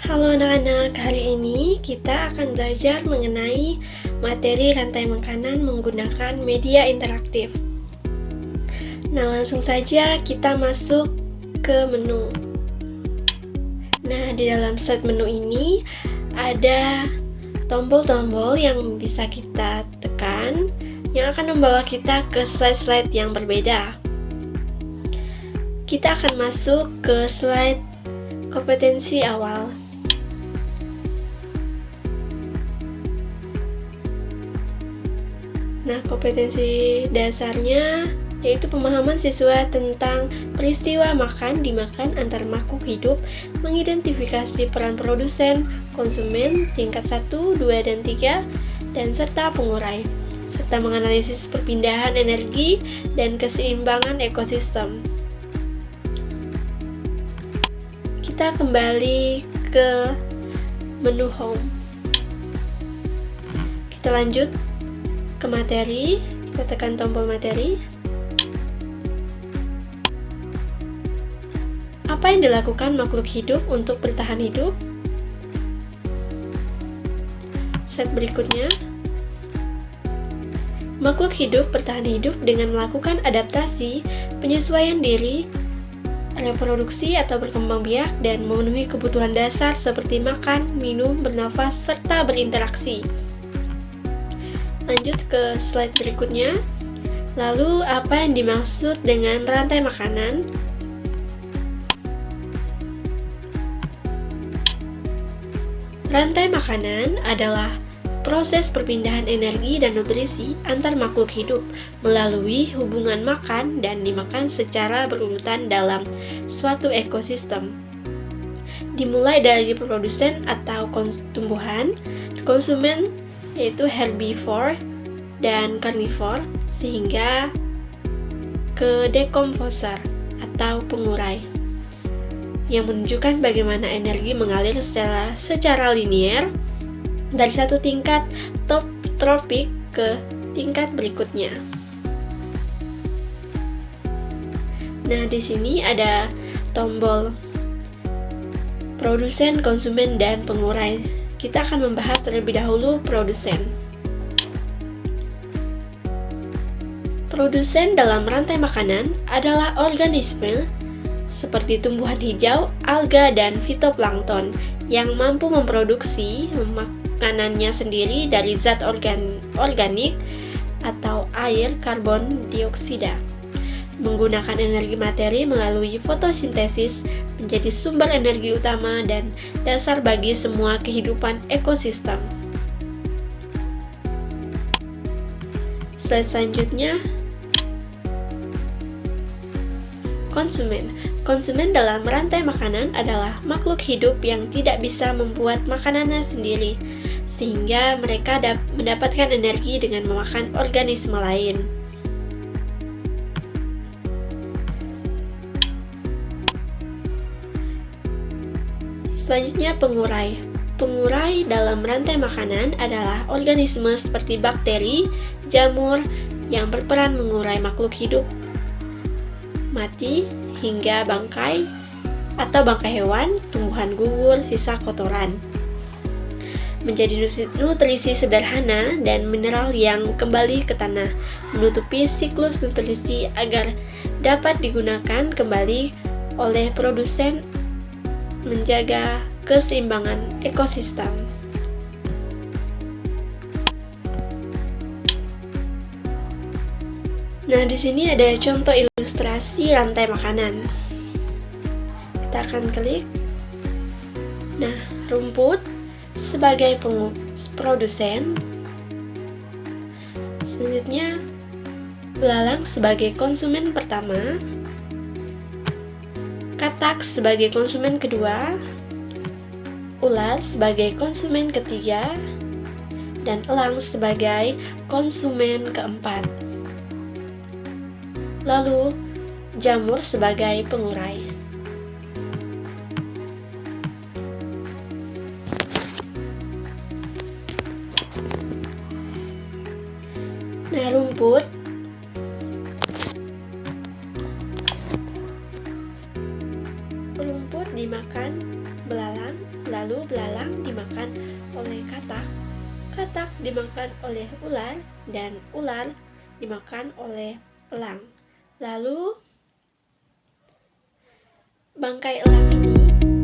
Halo anak-anak, hari ini kita akan belajar mengenai materi rantai makanan menggunakan media interaktif. Nah, langsung saja kita masuk ke menu. Nah, di dalam slide menu ini ada tombol-tombol yang bisa kita tekan yang akan membawa kita ke slide-slide yang berbeda. Kita akan masuk ke slide kompetensi awal. Nah, kompetensi dasarnya yaitu pemahaman siswa tentang peristiwa makan dimakan antar makhluk hidup, mengidentifikasi peran produsen, konsumen, tingkat 1, 2, dan 3, dan serta pengurai, serta menganalisis perpindahan energi dan keseimbangan ekosistem. Kita kembali ke menu home. Kita lanjut ke materi, kita tekan tombol materi. Apa yang dilakukan makhluk hidup untuk bertahan hidup? Set berikutnya. Makhluk hidup bertahan hidup dengan melakukan adaptasi, penyesuaian diri, reproduksi atau berkembang biak, dan memenuhi kebutuhan dasar seperti makan, minum, bernafas, serta berinteraksi. Lanjut ke slide berikutnya. Lalu, apa yang dimaksud dengan rantai makanan? Rantai makanan adalah proses perpindahan energi dan nutrisi antar makhluk hidup melalui hubungan makan dan dimakan secara berurutan dalam suatu ekosistem. Dimulai dari produsen atau tumbuhan, konsumen yaitu herbivore dan carnivore, sehingga ke decomposer atau pengurai yang menunjukkan bagaimana energi mengalir secara linier dari satu tingkat tropik ke tingkat berikutnya. Nah, di sini ada tombol produsen, konsumen, dan pengurai. Kita akan membahas terlebih dahulu produsen. Produsen dalam rantai makanan adalah organisme seperti tumbuhan hijau, alga, dan fitoplankton yang mampu memproduksi makanannya sendiri dari zat organik atau air karbon dioksida, menggunakan energi materi melalui fotosintesis menjadi sumber energi utama dan dasar bagi semua kehidupan ekosistem. Slide selanjutnya, konsumen. Konsumen dalam rantai makanan adalah makhluk hidup yang tidak bisa membuat makanannya sendiri, sehingga mereka mendapatkan energi dengan memakan organisme lain. Selanjutnya, pengurai. Pengurai dalam rantai makanan adalah organisme seperti bakteri, jamur, yang berperan mengurai makhluk hidup mati hingga bangkai hewan, tumbuhan gugur, sisa kotoran, menjadi nutrisi sederhana dan mineral yang kembali ke tanah, menutupi siklus nutrisi agar dapat digunakan kembali oleh produsen, menjaga keseimbangan ekosistem. Nah, di sini ada contoh ilustrasi rantai makanan. Kita akan klik. Nah, rumput sebagai produsen. Selanjutnya, belalang sebagai konsumen pertama. Katak sebagai konsumen kedua. Ular sebagai konsumen ketiga. Dan elang sebagai konsumen keempat. Lalu, jamur sebagai pengurai. Nah, rumput dimakan belalang, lalu belalang dimakan oleh katak, katak dimakan oleh ular, dan ular dimakan oleh elang. Lalu bangkai elang ini